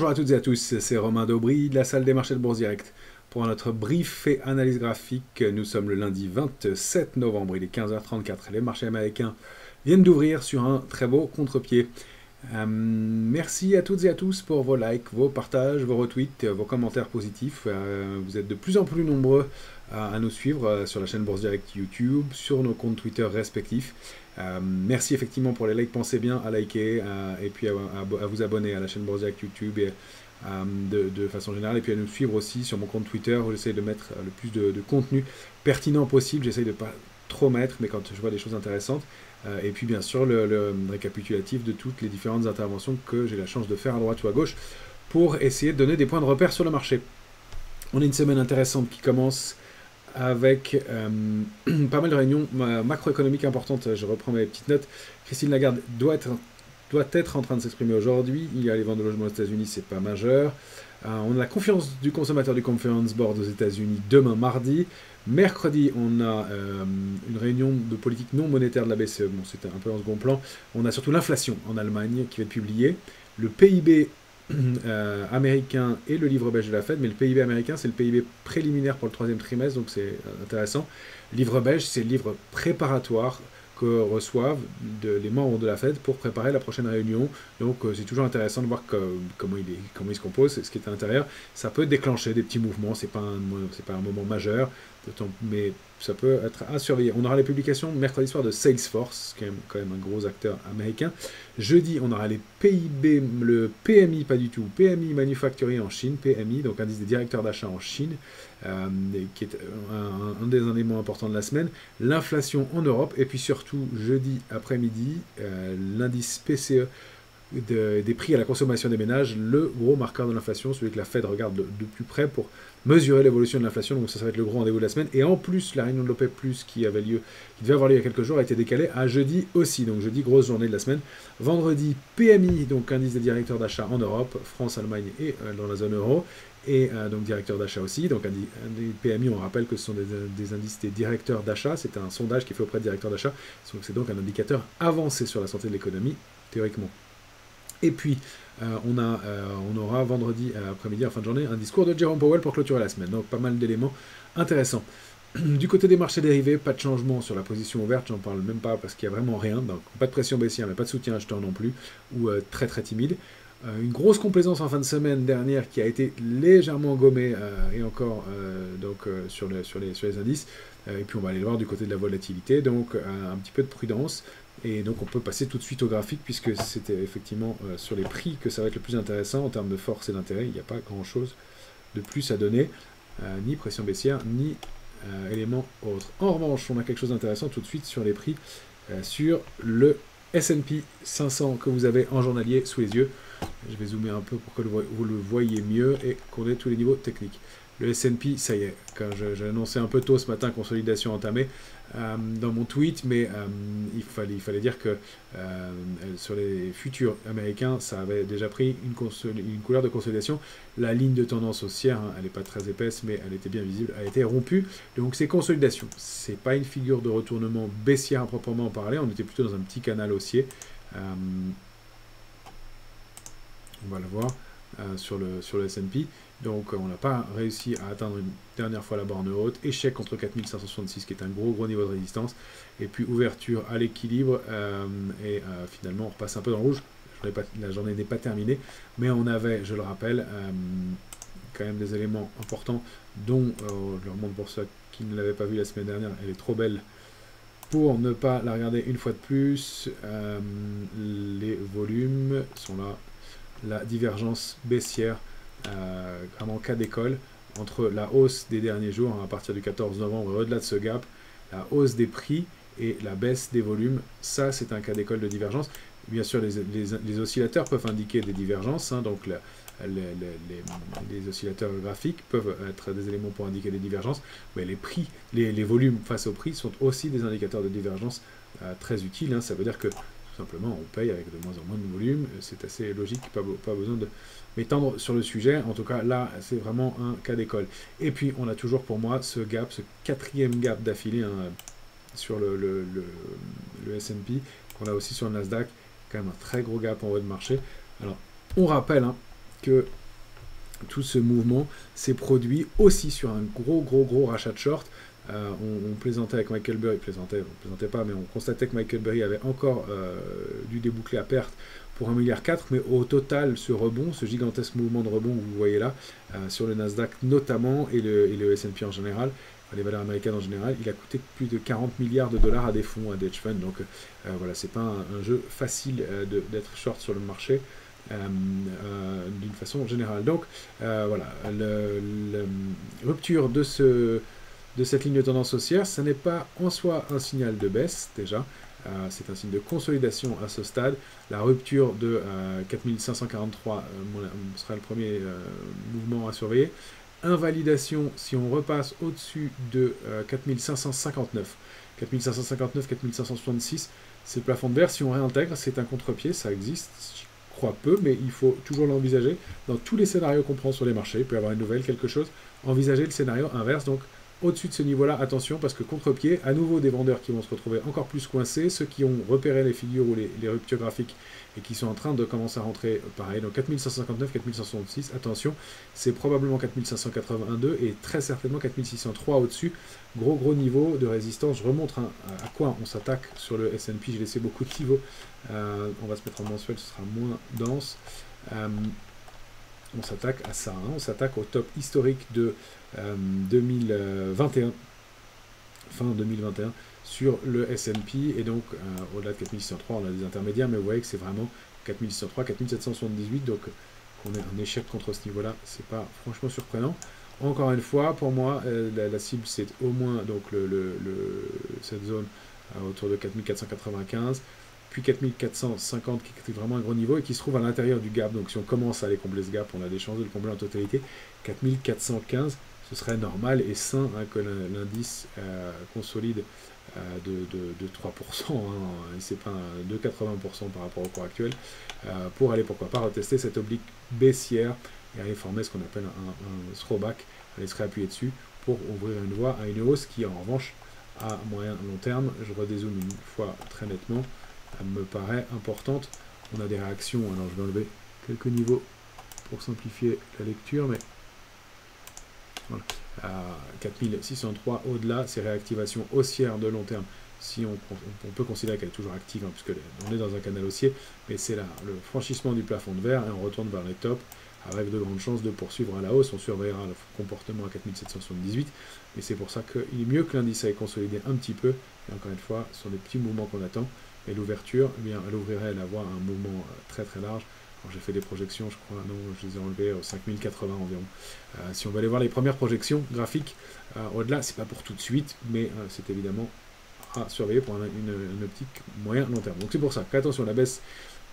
Bonjour à toutes et à tous, c'est Romain Daubry de la salle des marchés de Bourse Direct. Pour notre brief et analyse graphique, nous sommes le lundi 27 novembre, il est 15h34. Les marchés américains viennent d'ouvrir sur un très beau contre-pied. Merci à toutes et à tous pour vos likes, vos partages, vos retweets, vos commentaires positifs. Vous êtes de plus en plus nombreux à nous suivre sur la chaîne Bourse Direct YouTube, sur nos comptes Twitter respectifs. Merci effectivement pour les likes, pensez bien à liker et puis à vous abonner à la chaîne Bourse Direct YouTube et de façon générale, et puis à nous suivre aussi sur mon compte Twitter où j'essaie de mettre le plus de contenu pertinent possible. J'essaie de ne pas trop mettre, mais quand je vois des choses intéressantes. Et puis bien sûr le récapitulatif de toutes les différentes interventions que j'ai la chance de faire à droite ou à gauche pour essayer de donner des points de repère sur le marché. On a une semaine intéressante qui commence avec pas mal de réunions macroéconomiques importantes. Je reprends mes petites notes. Christine Lagarde doit être en train de s'exprimer aujourd'hui. Il y a les ventes de logements aux États-Unis, c'est pas majeur. On a la confiance du consommateur du Conference Board aux États-Unis demain mardi. Mercredi, on a une réunion de politique non monétaire de la BCE. Bon, c'était un peu en second plan. On a surtout l'inflation en Allemagne qui va être publiée. Le PIB américain et le livre belge de la Fed, mais le PIB américain, c'est le PIB préliminaire pour le troisième trimestre, donc c'est intéressant. Le livre belge, c'est le livre préparatoire que reçoivent les membres de la Fed pour préparer la prochaine réunion. Donc c'est toujours intéressant de voir comment il se compose, ce qui est à l'intérieur. Ça peut déclencher des petits mouvements, c'est pas un moment majeur, mais ça peut être à surveiller. On aura les publications mercredi soir de Salesforce, qui est quand même un gros acteur américain. Jeudi, on aura les PIB, le PMI, pas du tout, PMI Manufacturing en Chine, PMI, donc indice des directeurs d'achat en Chine, qui est un des éléments importants de la semaine, l'inflation en Europe, et puis surtout jeudi après-midi, l'indice PCE des prix à la consommation des ménages, le gros marqueur de l'inflation, celui que la Fed regarde de plus près pour mesurer l'évolution de l'inflation, donc ça va être le gros rendez-vous de la semaine. Et en plus, la réunion de l'OPEP+, qui devait avoir lieu il y a quelques jours, a été décalée à jeudi aussi, donc jeudi, grosse journée de la semaine. Vendredi, PMI, donc indice des directeurs d'achat en Europe, France, Allemagne et dans la zone euro, et donc directeur d'achat aussi. Donc des PMI, on rappelle que ce sont des indices des directeurs d'achat, c'est un sondage qui est fait auprès de directeurs d'achat, c'est donc un indicateur avancé sur la santé de l'économie, théoriquement. Et puis, on aura vendredi après-midi, en fin de journée, un discours de Jerome Powell pour clôturer la semaine. Donc, pas mal d'éléments intéressants. Du côté des marchés dérivés, pas de changement sur la position ouverte, j'en parle même pas parce qu'il n'y a vraiment rien. Donc, pas de pression baissière, mais pas de soutien acheteur non plus, ou très très timide. Une grosse complaisance en fin de semaine dernière qui a été légèrement gommée, et encore sur les indices. Et puis, on va aller le voir du côté de la volatilité. Donc, un petit peu de prudence. Et donc on peut passer tout de suite au graphique puisque c'était effectivement sur les prix que ça va être le plus intéressant en termes de force et d'intérêt. Il n'y a pas grand chose de plus à donner, ni pression baissière, ni élément autre. En revanche, on a quelque chose d'intéressant tout de suite sur les prix, sur le S&P 500 que vous avez en journalier sous les yeux. Je vais zoomer un peu pour que vous le voyez mieux et qu'on ait tous les niveaux techniques. Le S&P, ça y est, quand j'ai annoncé un peu tôt ce matin, consolidation entamée dans mon tweet, mais il fallait dire que sur les futurs américains, ça avait déjà pris une couleur de consolidation. La ligne de tendance haussière, hein, elle n'est pas très épaisse, mais elle était bien visible, elle a été rompue. Donc c'est consolidation. C'est pas une figure de retournement baissière à proprement parler, on était plutôt dans un petit canal haussier. On va le voir sur le S&P. Donc on n'a pas réussi à atteindre une dernière fois la borne haute. Échec contre 4566 qui est un gros niveau de résistance. Et puis ouverture à l'équilibre. Finalement on repasse un peu dans le rouge. La journée n'est pas terminée. Mais on avait, je le rappelle, quand même des éléments importants dont, je leur montre pour ceux qui ne l'avaient pas vu la semaine dernière, elle est trop belle pour ne pas la regarder une fois de plus. Les volumes sont là. La divergence baissière, vraiment cas d'école, entre la hausse des derniers jours, hein, à partir du 14 novembre, au-delà de ce gap, la hausse des prix et la baisse des volumes, ça c'est un cas d'école de divergence. Bien sûr, les oscillateurs peuvent indiquer des divergences, hein, donc les oscillateurs graphiques peuvent être des éléments pour indiquer des divergences, mais les prix, les volumes face aux prix sont aussi des indicateurs de divergence très utiles, hein. Ça veut dire que tout simplement, on paye avec de moins en moins de volume. C'est assez logique, pas besoin de m'étendre sur le sujet. En tout cas, là, c'est vraiment un cas d'école. Et puis, on a toujours pour moi ce gap, ce quatrième gap d'affilée, hein, sur le S&P, qu'on a aussi sur le Nasdaq. Quand même un très gros gap en haut de marché. Alors, on rappelle, hein, que tout ce mouvement s'est produit aussi sur un gros rachat de short. On plaisantait avec Michael Burry, on plaisantait pas, mais on constatait que Michael Burry avait encore dû déboucler à perte pour 1,4 milliard, mais au total, ce rebond, ce gigantesque mouvement de rebond que vous voyez là, sur le Nasdaq notamment, et le S&P en général, les valeurs américaines en général, il a coûté plus de 40 milliards de dollars à des fonds, à des hedge funds. Donc voilà, c'est pas un jeu facile d'être short sur le marché. D'une façon générale. Donc voilà, la rupture de cette ligne de tendance haussière, ce n'est pas en soi un signal de baisse déjà, c'est un signe de consolidation à ce stade. La rupture de 4543 sera le premier mouvement à surveiller. Invalidation si on repasse au-dessus de 4559, 4566, c'est le plafond de verre. Si on réintègre, c'est un contre-pied, ça existe, je crois peu, mais il faut toujours l'envisager. Dans tous les scénarios qu'on prend sur les marchés, il peut y avoir une nouvelle, quelque chose, envisager le scénario inverse. Donc au-dessus de ce niveau-là, attention, parce que contre-pied, à nouveau des vendeurs qui vont se retrouver encore plus coincés, ceux qui ont repéré les figures ou les ruptures graphiques et qui sont en train de commencer à rentrer, pareil, donc 4559, 4566, attention, c'est probablement 4582 et très certainement 4603 au-dessus, gros niveau de résistance. Je remontre à quoi on s'attaque sur le S&P, j'ai laissé beaucoup de niveaux, on va se mettre en mensuel, ce sera moins dense. On s'attaque à ça, on s'attaque au top historique de 2021, fin 2021, sur le S&P, et donc au-delà de 4603, on a des intermédiaires, mais vous voyez que c'est vraiment 4603, 4778, donc qu'on ait un échec contre ce niveau-là, c'est pas franchement surprenant. Encore une fois, pour moi, la cible, c'est au moins donc cette zone autour de 4495, puis 4450 qui est vraiment un gros niveau et qui se trouve à l'intérieur du gap. Donc si on commence à aller combler ce gap, on a des chances de le combler en totalité. 4415, ce serait normal et sain que l'indice consolide de 3%, et c'est pas de 80% par rapport au cours actuel, pour aller pourquoi pas retester cette oblique baissière et aller former ce qu'on appelle un throwback, aller se réappuyer dessus pour ouvrir une voie à une hausse qui en revanche à moyen long terme, je redézoome une fois très nettement, me paraît importante. On a des réactions, alors je vais enlever quelques niveaux pour simplifier la lecture, mais voilà. À 4603 au-delà, c'est réactivation haussière de long terme. Si on peut considérer qu'elle est toujours active, hein, puisque on est dans un canal haussier, mais c'est là le franchissement du plafond de verre et on retourne vers les tops avec de grandes chances de poursuivre à la hausse. On surveillera le comportement à 4778, mais c'est pour ça qu'il est mieux que l'indice aille consolider un petit peu, et encore une fois, ce sont des petits mouvements qu'on attend, et l'ouverture, eh bien, elle ouvrirait la voie à un mouvement très large. J'ai fait des projections, je crois, non, je les ai enlevées aux 5080 environ. Si on va aller voir les premières projections graphiques, au-delà, c'est pas pour tout de suite, mais c'est évidemment à surveiller pour une optique moyen-long terme. Donc c'est pour ça qu'attention, la baisse,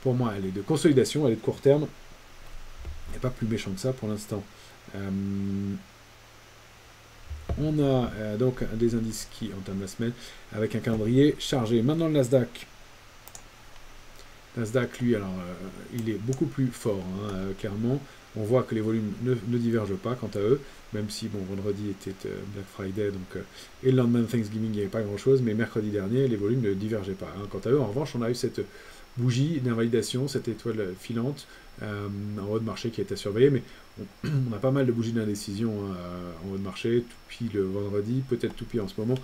pour moi, elle est de consolidation, elle est de court terme. Elle n'est pas plus méchant que ça pour l'instant. On a donc des indices qui entament la semaine avec un calendrier chargé. Maintenant, le Nasdaq. Nasdaq, lui, alors, il est beaucoup plus fort, hein, clairement. On voit que les volumes ne divergent pas quant à eux, même si, bon, vendredi était Black Friday, donc, et le lendemain de Thanksgiving, il n'y avait pas grand-chose, mais mercredi dernier, les volumes ne divergeaient pas. Hein. Quant à eux, en revanche, on a eu cette bougie d'invalidation, cette étoile filante en haut de marché qui a été surveillée, mais on a pas mal de bougies d'indécision en haut de marché, puis le vendredi, peut-être tout pire en ce moment.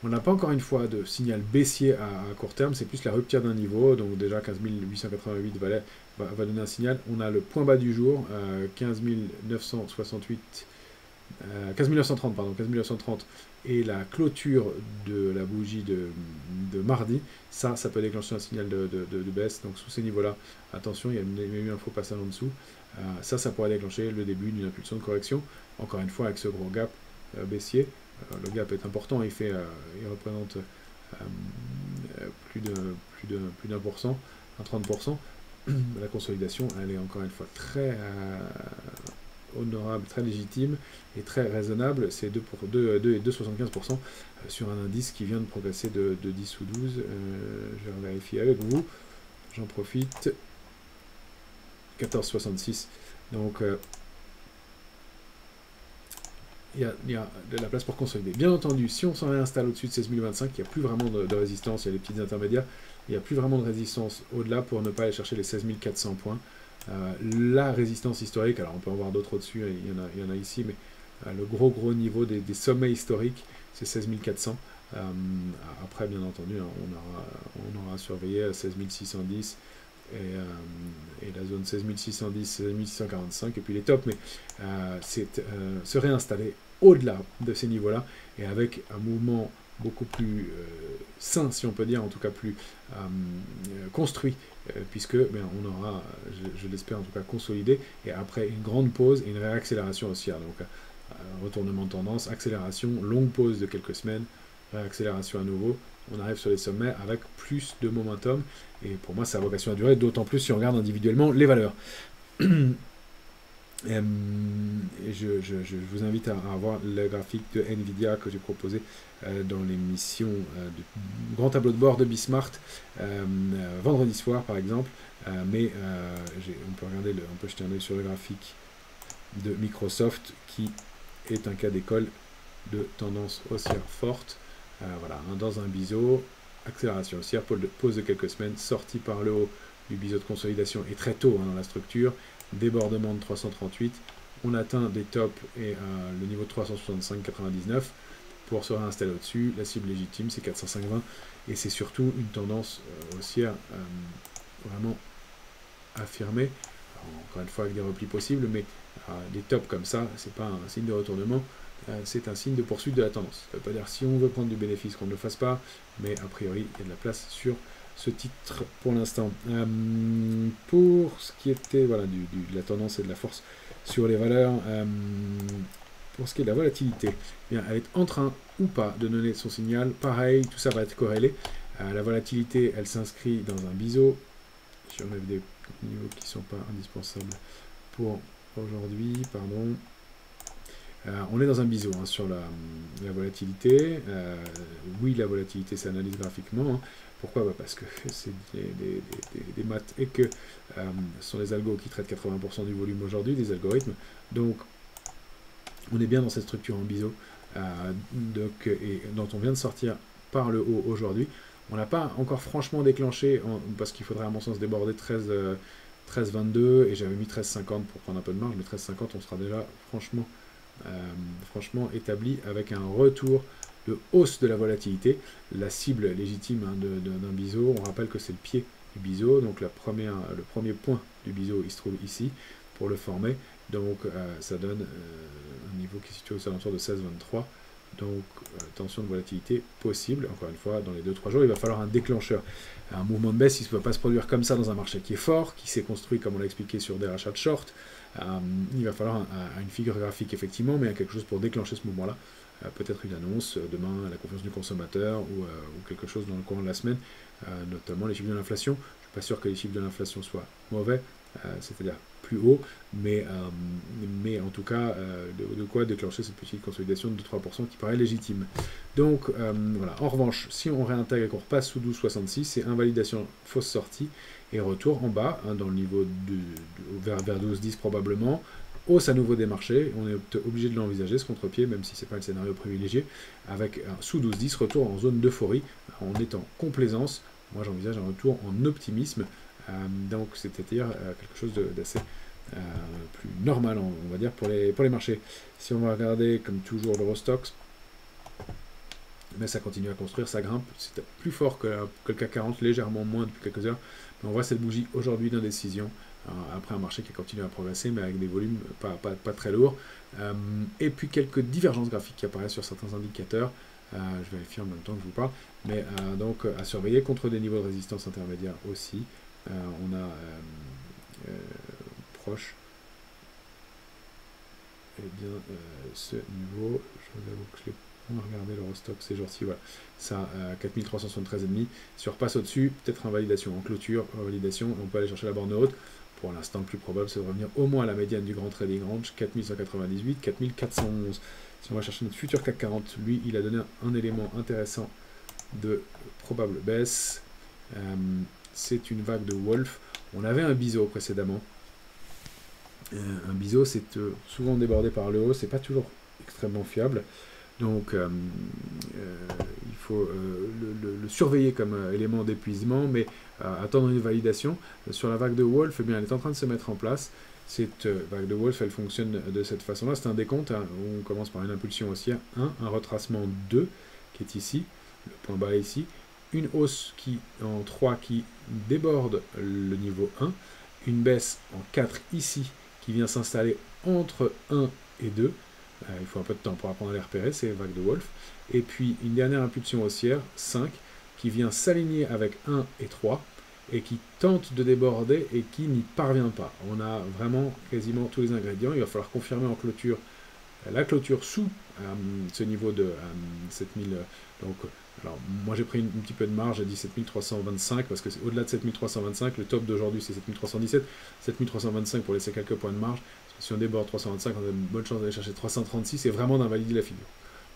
On n'a pas encore une fois de signal baissier à court terme, c'est plus la rupture d'un niveau, donc déjà 15 888 va donner un signal. On a le point bas du jour, 15 968, 15 930, pardon, 15 930, et la clôture de la bougie de mardi, ça peut déclencher un signal de baisse, donc sous ces niveaux-là, attention, il y a eu un faux passage en dessous, ça pourrait déclencher le début d'une impulsion de correction, encore une fois avec ce gros gap baissier. Le gap est important, il représente plus d'un %, un 30%. La consolidation, elle est encore une fois très honorable, très légitime et très raisonnable. C'est 2,75% sur un indice qui vient de progresser de 10 ou 12. Je vais vérifier avec vous. J'en profite. 14,66. Donc, il y a de la place pour consolider. Bien entendu, si on s'en réinstalle au-dessus de 16 025, il n'y a plus vraiment de résistance, il y a les petites intermédiaires, il n'y a plus vraiment de résistance au-delà pour ne pas aller chercher les 16 400 points. La résistance historique, alors on peut en voir d'autres au-dessus, il y en a ici, mais le gros niveau des sommets historiques, c'est 16 400. Après, bien entendu, hein, on aura surveillé 16 610 et la zone 16 610, 16 645, et puis les tops, mais c'est se réinstaller au-delà de ces niveaux-là, et avec un mouvement beaucoup plus sain, si on peut dire, en tout cas plus construit, puisque on aura, je l'espère en tout cas, consolidé, et après une grande pause et une réaccélération haussière. Donc retournement de tendance, accélération, longue pause de quelques semaines, réaccélération à nouveau, on arrive sur les sommets avec plus de momentum, et pour moi ça a vocation à durer, d'autant plus si on regarde individuellement les valeurs. Et je vous invite à voir le graphique de Nvidia que j'ai proposé dans l'émission du grand tableau de bord de Bismart vendredi soir par exemple, mais on peut on peut jeter un œil sur le graphique de Microsoft qui est un cas d'école de tendance haussière forte. Voilà, hein, dans un biseau, accélération haussière, pause de quelques semaines, sortie par le haut du biseau de consolidation et très tôt hein, dans la structure, débordement de 338, on atteint des tops et le niveau de 365,99 pour se réinstaller au-dessus. La cible légitime c'est 405,20 et c'est surtout une tendance haussière vraiment affirmée. Alors, encore une fois avec des replis possibles, mais des tops comme ça, c'est pas un signe de retournement, c'est un signe de poursuite de la tendance. Ça ne veut pas dire si on veut prendre du bénéfice qu'on ne le fasse pas, mais a priori il y a de la place sur ce titre pour l'instant. Pour ce qui était voilà, de la tendance et de la force sur les valeurs, pour ce qui est de la volatilité, eh bien, elle est en train ou pas de donner son signal. Pareil, tout ça va être corrélé. La volatilité, elle s'inscrit dans un biseau. Si on a des niveaux qui ne sont pas indispensables pour aujourd'hui, pardon. On est dans un biseau hein, sur la volatilité. Oui, la volatilité s'analyse graphiquement. Hein. Pourquoi parce que c'est des maths et que ce sont des algos qui traitent 80% du volume aujourd'hui, des algorithmes. Donc, on est bien dans cette structure en biseau et dont on vient de sortir par le haut aujourd'hui. On n'a pas encore franchement déclenché, parce qu'il faudrait à mon sens déborder 13,22 et j'avais mis 13,50 pour prendre un peu de marge, mais 13,50 on sera déjà franchement établi avec un retour de hausse de la volatilité. La cible légitime hein, d'un biseau, on rappelle que c'est le pied du biseau, donc le premier point du biseau il se trouve ici pour le former, donc ça donne un niveau qui est situé aux alentours de 16,23. Donc, tension de volatilité possible. Encore une fois, dans les 2-3 jours, il va falloir un déclencheur. Un mouvement de baisse, il ne peut pas se produire comme ça dans un marché qui est fort, qui s'est construit, comme on l'a expliqué, sur des rachats de short. Il va falloir une figure graphique, effectivement, mais quelque chose pour déclencher ce mouvement-là. Peut-être une annonce demain, la confiance du consommateur, ou quelque chose dans le courant de la semaine, notamment les chiffres de l'inflation. Je ne suis pas sûr que les chiffres de l'inflation soient mauvais, c'est-à-dire plus haut, mais en tout cas, de quoi déclencher cette petite consolidation de 2-3% qui paraît légitime. Donc, voilà. En revanche, si on réintègre et qu'on repasse sous 12,66, c'est invalidation, fausse sortie, et retour en bas, hein, dans le niveau vers 12,10 probablement, hausse à nouveau des marchés, on est obligé de l'envisager, ce contre-pied, même si ce n'est pas le scénario privilégié, avec sous 12,10, retour en zone d'euphorie, en étant complaisance. Moi, j'envisage un retour en optimisme, donc c'est-à-dire quelque chose d'assez plus normal, on va dire, pour les marchés. Si on va regarder, comme toujours, l'Eurostoxx, mais ça continue à construire, ça grimpe, c'est plus fort que le CAC 40, légèrement moins depuis quelques heures, mais on voit cette bougie aujourd'hui d'indécision, après un marché qui a continué à progresser, mais avec des volumes pas très lourds, et puis quelques divergences graphiques qui apparaissent sur certains indicateurs, je vérifie en même temps que je vous parle, mais donc à surveiller contre des niveaux de résistance intermédiaires aussi. On a proche et bien ce niveau, je vous avoue que je l'ai pas regardé l'Eurostoxx ces jours-ci, voilà, ça 4373,5, si on repasse au-dessus, peut-être invalidation en clôture, validation, on peut aller chercher la borne haute. Pour l'instant, le plus probable, c'est de revenir au moins à la médiane du grand trading range, 4198, 4411. Si on va chercher notre futur CAC 40, lui, il a donné un élément intéressant de probable baisse. C'est une vague de Wolf. On avait un biseau précédemment. Un biseau, c'est souvent débordé par le haut, c'est pas toujours extrêmement fiable. Donc, il faut le surveiller comme élément d'épuisement, mais attendre une validation. Sur la vague de Wolf, eh bien, elle est en train de se mettre en place. Cette vague de Wolf, elle fonctionne de cette façon-là. C'est un décompte. Hein. On commence par une impulsion haussière 1, un retracement 2, qui est ici, le point bas est ici, une hausse en 3 qui déborde le niveau 1, une baisse en 4 ici, qui vient s'installer entre 1 et 2. Il faut un peu de temps pour apprendre à les repérer, ces vagues de Wolf. Et puis une dernière impulsion haussière, 5, qui vient s'aligner avec 1 et 3, et qui tente de déborder et qui n'y parvient pas. On a vraiment quasiment tous les ingrédients. Il va falloir confirmer en clôture la clôture sous ce niveau de 7000. Donc, alors, moi j'ai pris un petit peu de marge, j'ai dit 7325, parce que au-delà de 7325, le top d'aujourd'hui c'est 7317, 7325 pour laisser quelques points de marge. Parce que si on déborde 325, on a une bonne chance d'aller chercher 336 et vraiment d'invalider la figure.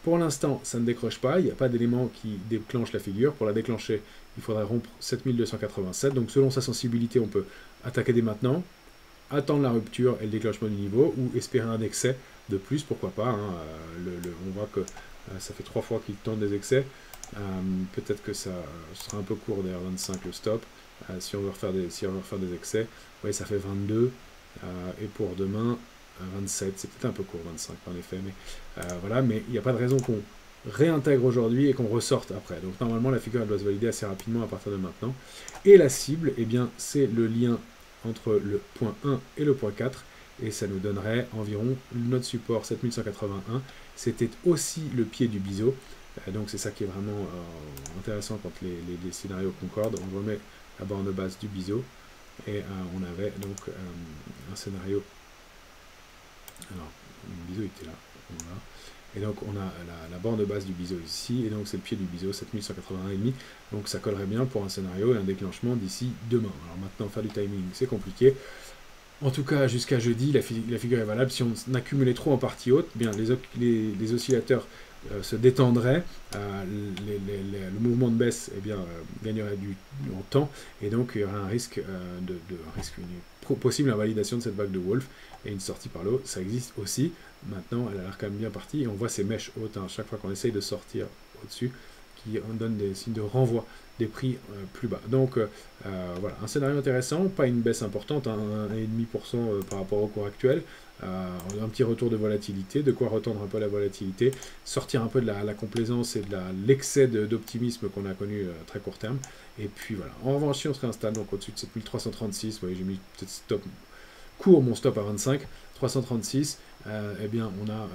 Pour l'instant, ça ne décroche pas, il n'y a pas d'élément qui déclenche la figure. Pour la déclencher, il faudrait rompre 7287. Donc selon sa sensibilité, on peut attaquer dès maintenant, attendre la rupture et le déclenchement du niveau, ou espérer un excès de plus, pourquoi pas. Hein. On voit que ça fait 3 fois qu'il tente des excès. Peut-être que ça sera un peu court d'ailleurs, 25 le stop, si on veut refaire des excès. Vous voyez, ça fait 22, et pour demain, 27, c'est peut-être un peu court, 25 en effet, mais voilà, mais il n'y a pas de raison qu'on réintègre aujourd'hui et qu'on ressorte après. Donc normalement, la figure elle doit se valider assez rapidement à partir de maintenant. Et la cible, eh bien, c'est le lien entre le point 1 et le point 4, et ça nous donnerait environ notre support 7181. C'était aussi le pied du biseau, donc c'est ça qui est vraiment intéressant quand les scénarios concordent. On remet la borne de base du biseau, et on avait donc un scénario. Alors, le biseau était là. Voilà. Et donc, on a la borne de base du biseau ici, et donc c'est le pied du biseau, 7181,5. Donc, ça collerait bien pour un scénario et un déclenchement d'ici demain. Alors maintenant, faire du timing, c'est compliqué. En tout cas, jusqu'à jeudi, la figure est valable. Si on accumulait trop en partie haute, bien, les oscillateurs se détendraient, le mouvement de baisse eh bien, gagnerait en temps, et donc il y aurait un risque, une possible invalidation de cette vague de Wolf, et une sortie par l'eau, ça existe aussi. Maintenant, elle a l'air quand même bien partie, et on voit ces mèches hautes, hein, chaque fois qu'on essaye de sortir au-dessus, qui donnent des signes de renvoi des prix plus bas. Donc voilà, un scénario intéressant, pas une baisse importante, hein, 1,5% par rapport au cours actuel, un petit retour de volatilité, de quoi retendre un peu la volatilité, sortir un peu de la complaisance et de l'excès d'optimisme qu'on a connu à très court terme, et puis voilà. En revanche, si on se réinstalle donc au-dessus de 7336, vous voyez, j'ai mis peut-être stop court, mon stop à 25, 336, eh bien on a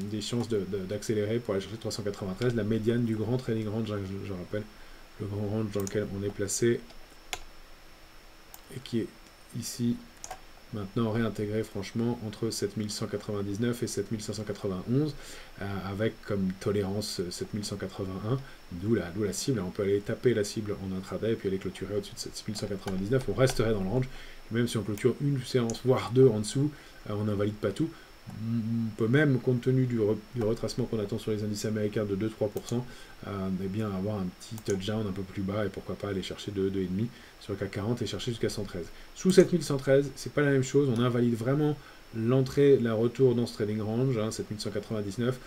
des chances d'accélérer pour aller chercher 393, la médiane du grand trading range, je rappelle, le grand range dans lequel on est placé, et qui est ici, maintenant réintégré franchement entre 7199 et 7591, avec comme tolérance 7181, d'où la cible. On peut aller taper la cible en intraday et puis aller clôturer au-dessus de 7199, on resterait dans le range. Même si on clôture une séance, voire deux en dessous, on n'invalide pas tout. On peut même, compte tenu du retracement qu'on attend sur les indices américains de 2-3%, eh bien avoir un petit touchdown un peu plus bas, et pourquoi pas aller chercher 2,5 sur le CAC 40 et chercher jusqu'à 113. Sous 7113, c'est pas la même chose, on invalide vraiment l'entrée, la retour dans ce trading range, hein, 7199,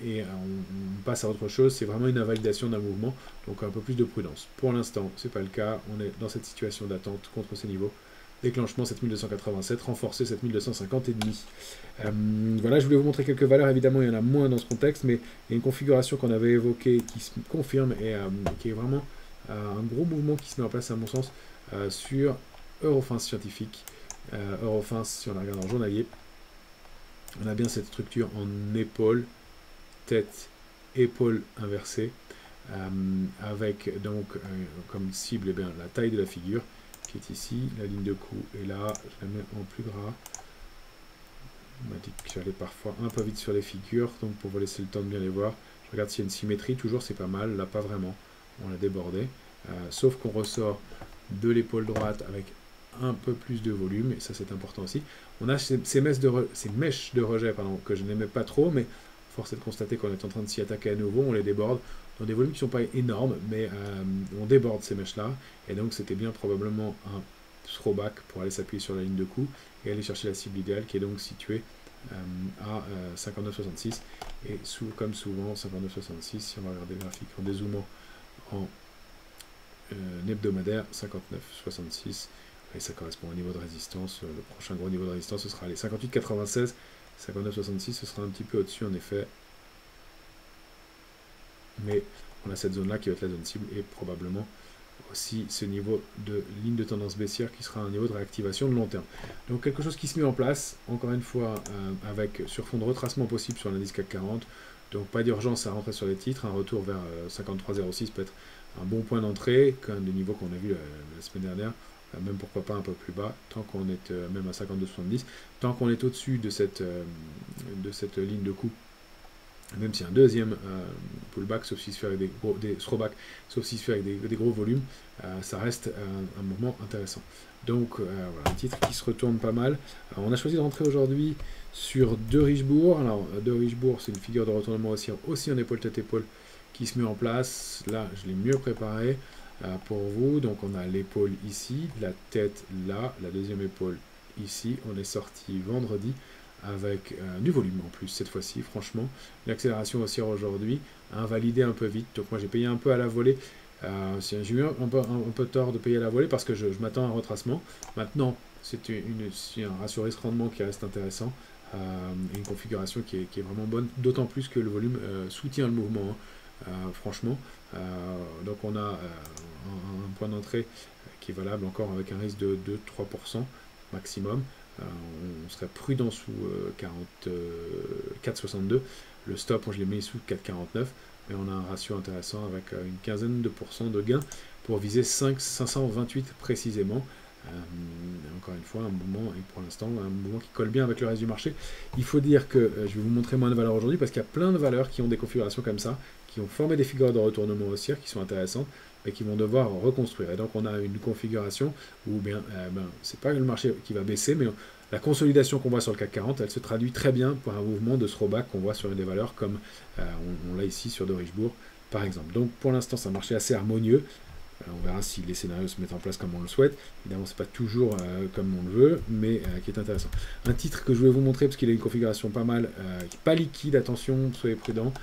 et on passe à autre chose, c'est vraiment une invalidation d'un mouvement, donc un peu plus de prudence. Pour l'instant, c'est pas le cas, on est dans cette situation d'attente contre ces niveaux. Déclenchement 7287, renforcé 7250 et demi. Voilà, je voulais vous montrer quelques valeurs, évidemment il y en a moins dans ce contexte, mais il y a une configuration qu'on avait évoquée qui se confirme et qui est vraiment un gros mouvement qui se met en place à mon sens sur Eurofins scientifique. Eurofins, si on la regarde en journalier, on a bien cette structure en épaule, tête, épaule inversée, avec donc comme cible eh bien, la taille de la figure, qui est ici, la ligne de cou est là, je la mets en plus gras. On m'a dit que j'allais parfois un peu vite sur les figures, donc pour vous laisser le temps de bien les voir, je regarde s'il y a une symétrie, toujours c'est pas mal, là pas vraiment, on l'a débordé, sauf qu'on ressort de l'épaule droite avec un peu plus de volume, et ça c'est important aussi. On a ces mèches de rejet que je n'aimais pas trop, mais force est de constater qu'on est en train de s'y attaquer à nouveau, on les déborde dans des volumes qui ne sont pas énormes, mais on déborde ces mèches-là, et donc c'était bien probablement un throwback pour aller s'appuyer sur la ligne de coup et aller chercher la cible idéale qui est donc située à 59,66 et comme souvent 59,66 si on va regarder le graphique en dézoomant en hebdomadaire 59,66 et ça correspond au niveau de résistance. Le prochain gros niveau de résistance ce sera les 58,96. 59,66 ce sera un petit peu au-dessus en effet, mais on a cette zone là qui va être la zone cible et probablement aussi ce niveau de ligne de tendance baissière qui sera un niveau de réactivation de long terme. Donc quelque chose qui se met en place, encore une fois, avec sur fond de retracement possible sur l'indice CAC 40, donc pas d'urgence à rentrer sur les titres, un retour vers 53,06 peut être un bon point d'entrée, quand même des niveaux qu'on a vu la semaine dernière, même pourquoi pas un peu plus bas, tant qu'on est même à 52,70, tant qu'on est au-dessus de cette ligne de coupe, même si un deuxième pullback, sauf s'il se fait avec des throwbacks, sauf s'il se fait avec des gros volumes, ça reste un mouvement intéressant. Donc voilà, un titre qui se retourne pas mal. Alors, on a choisi de rentrer aujourd'hui sur De Richebourg. Alors De Richebourg, c'est une figure de retournement aussi en épaule tête épaule qui se met en place. Là, je l'ai mieux préparé pour vous. Donc on a l'épaule ici, la tête là, la deuxième épaule ici. On est sorti vendredi avec du volume en plus cette fois-ci, franchement. L'accélération haussière aujourd'hui a invalidé un peu vite, donc moi j'ai payé un peu à la volée. J'ai eu un peu tort de payer à la volée parce que je m'attends à un retracement. Maintenant, c'est un ratio risque-rendement qui reste intéressant, et une configuration qui est vraiment bonne, d'autant plus que le volume soutient le mouvement, franchement. Donc on a un point d'entrée qui est valable encore avec un risque de 3% maximum. On serait prudent sous 4,62. Le stop, je l'ai mis sous 4,49. Mais on a un ratio intéressant avec une quinzaine de pourcents de gains pour viser 528 précisément. Encore une fois, un mouvement, et pour l'instant, un mouvement qui colle bien avec le reste du marché. Il faut dire que je vais vous montrer moins de valeurs aujourd'hui parce qu'il y a plein de valeurs qui ont des configurations comme ça, qui ont formé des figures de retournement haussière qui sont intéressantes, mais qui vont devoir reconstruire. Et donc on a une configuration où c'est pas le marché qui va baisser, mais la consolidation qu'on voit sur le CAC 40, elle se traduit très bien par un mouvement de throwback qu'on voit sur des valeurs comme on l'a ici sur De Richebourg, par exemple. Donc pour l'instant, c'est un marché assez harmonieux. On verra si les scénarios se mettent en place comme on le souhaite. Évidemment, c'est pas toujours comme on le veut, mais qui est intéressant. Un titre que je voulais vous montrer, parce qu'il a une configuration pas mal, pas liquide, attention, soyez prudents.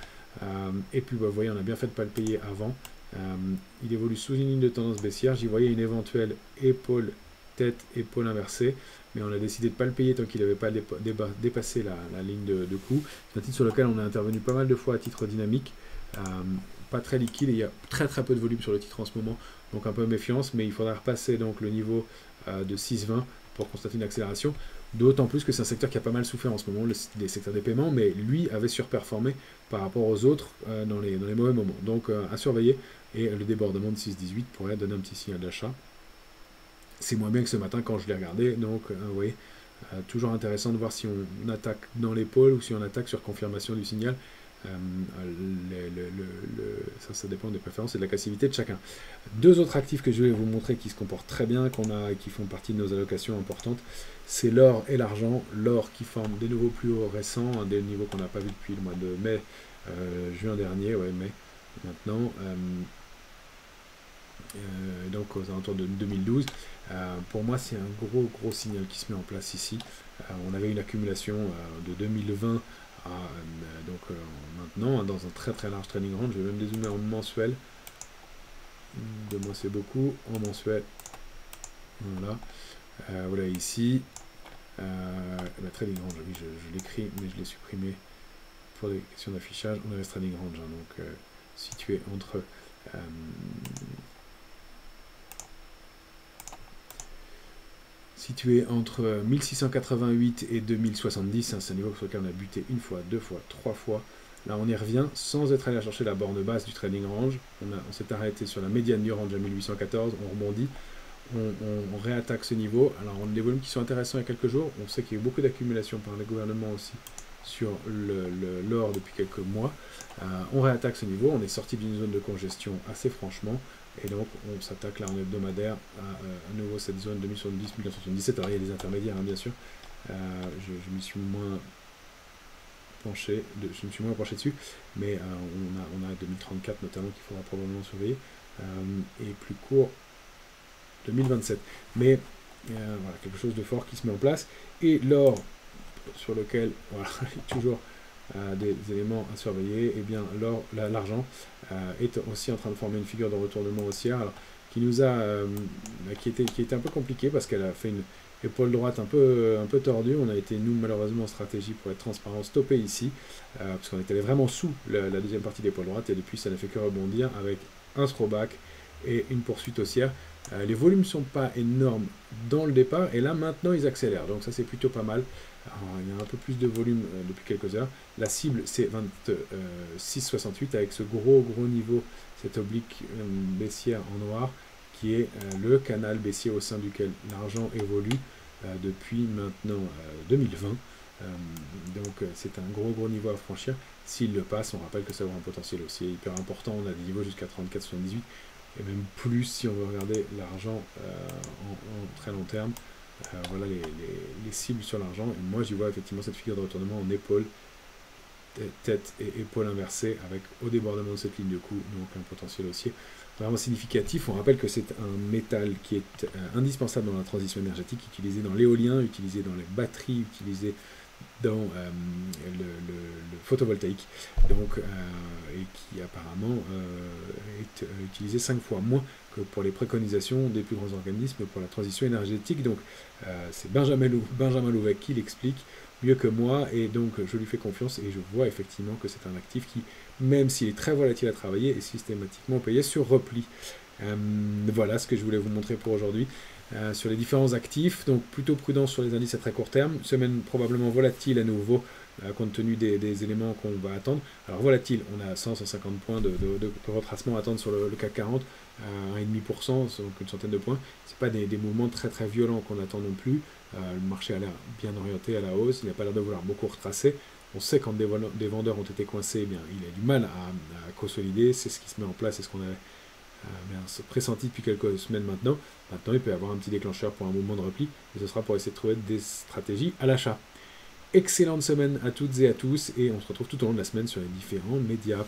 Et puis, vous voyez, on a bien fait de ne pas le payer avant. Il évolue sous une ligne de tendance baissière. J'y voyais une éventuelle épaule, tête, épaule inversée, mais on a décidé de ne pas le payer tant qu'il n'avait pas dépassé la ligne de coup. C'est un titre sur lequel on a intervenu pas mal de fois à titre dynamique. Pas très liquide et il y a très peu de volume sur le titre en ce moment, donc un peu méfiance, mais il faudra repasser donc le niveau de 6,20 pour constater une accélération, d'autant plus que c'est un secteur qui a pas mal souffert en ce moment, les secteurs des paiements, mais lui avait surperformé par rapport aux autres dans les mauvais moments, donc à surveiller, et le débordement de 6,18 pourrait donner un petit signal d'achat. C'est moins bien que ce matin quand je l'ai regardé, donc vous voyez, toujours intéressant de voir si on attaque dans l'épaule ou si on attaque sur confirmation du signal. Ça dépend des préférences et de la passivité de chacun. Deux autres actifs que je vais vous montrer qui se comportent très bien, qui font partie de nos allocations importantes, c'est l'or et l'argent. L'or qui forme des nouveaux plus hauts récents, des niveaux qu'on n'a pas vu depuis le mois de mai, juin dernier, mai maintenant, donc aux alentours de 2012. Pour moi, c'est un gros signal qui se met en place ici. On avait une accumulation de 2020 maintenant dans un très large trading range. Je vais même dézoomer en mensuel. 2 mois c'est beaucoup, en mensuel. Voilà. Voilà ici. Trading range, oui, je l'écris, mais je l'ai supprimé pour des questions d'affichage. On avait ce trading range, donc situé entre situé entre 1688 et 2070, c'est un niveau sur lequel on a buté une fois, 2 fois, 3 fois. Là, on y revient sans être allé chercher la borne basse du trading range. On s'est arrêté sur la médiane du range à 1814, on rebondit, on réattaque ce niveau. Alors, on a des volumes qui sont intéressants il y a quelques jours. On sait qu'il y a eu beaucoup d'accumulation par le gouvernement aussi sur l'or depuis quelques mois. On réattaque ce niveau, on est sorti d'une zone de congestion assez franchement. Et donc, on s'attaque là en hebdomadaire à nouveau cette zone 2070-1977. Alors, il y a des intermédiaires, bien sûr. Je m'y suis moins penché, dessus, mais on a 2034 notamment qu'il faudra probablement surveiller, et plus court 2027. Mais voilà, quelque chose de fort qui se met en place. Et l'or, sur lequel voilà, il y a toujours des éléments à surveiller, et bien l'argent est aussi en train de former une figure de retournement haussière, alors, qui était un peu compliquée parce qu'elle a fait une épaule droite un peu tordue. On a été, nous, malheureusement, en stratégie pour être transparent, stoppé ici, parce qu'on était allé vraiment sous la deuxième partie de l'épaule droite, et depuis, ça n'a fait que rebondir avec un throwback et une poursuite haussière. Les volumes ne sont pas énormes dans le départ, et là, maintenant, ils accélèrent. Donc ça, c'est plutôt pas mal. Alors, il y a un peu plus de volume depuis quelques heures. La cible, c'est 26,68 avec ce gros niveau, cette oblique baissière en noir, qui est le canal baissier au sein duquel l'argent évolue depuis maintenant 2020. Donc c'est un gros niveau à franchir. S'il le passe, on rappelle que ça aura un potentiel aussi hyper important. On a des niveaux jusqu'à 34,78 et même plus si on veut regarder l'argent en très long terme. Voilà les cibles sur l'argent. Et moi, j'y vois effectivement cette figure de retournement en épaule, tête et épaule inversée, avec au débordement de cette ligne de coup, donc un potentiel haussier vraiment significatif. On rappelle que c'est un métal qui est indispensable dans la transition énergétique, utilisé dans l'éolien, utilisé dans les batteries, utilisé dans le photovoltaïque, donc, et qui apparemment est utilisé 5 fois moins que pour les préconisations des plus grands organismes pour la transition énergétique. Donc c'est Benjamin Louvet qui l'explique mieux que moi, et donc je lui fais confiance, et je vois effectivement que c'est un actif qui, même s'il est très volatile à travailler, est systématiquement payé sur repli. Voilà ce que je voulais vous montrer pour aujourd'hui. Sur les différents actifs, donc plutôt prudent sur les indices à très court terme, semaine probablement volatile à nouveau, compte tenu des éléments qu'on va attendre. Alors volatile, on a 100-150 points de retracement à attendre sur le CAC 40, 1,5%, donc une centaine de points. Ce pas des mouvements très violents qu'on attend non plus. Le marché a l'air bien orienté à la hausse, il n'a pas l'air de vouloir beaucoup retracer. On sait quand des vendeurs ont été coincés, eh bien, il a du mal à consolider, c'est ce qui se met en place, c'est ce qu'on avait pressenti depuis quelques semaines maintenant. Maintenant, il peut y avoir un petit déclencheur pour un mouvement de repli, et ce sera pour essayer de trouver des stratégies à l'achat. Excellente semaine à toutes et à tous, et on se retrouve tout au long de la semaine sur les différents médias.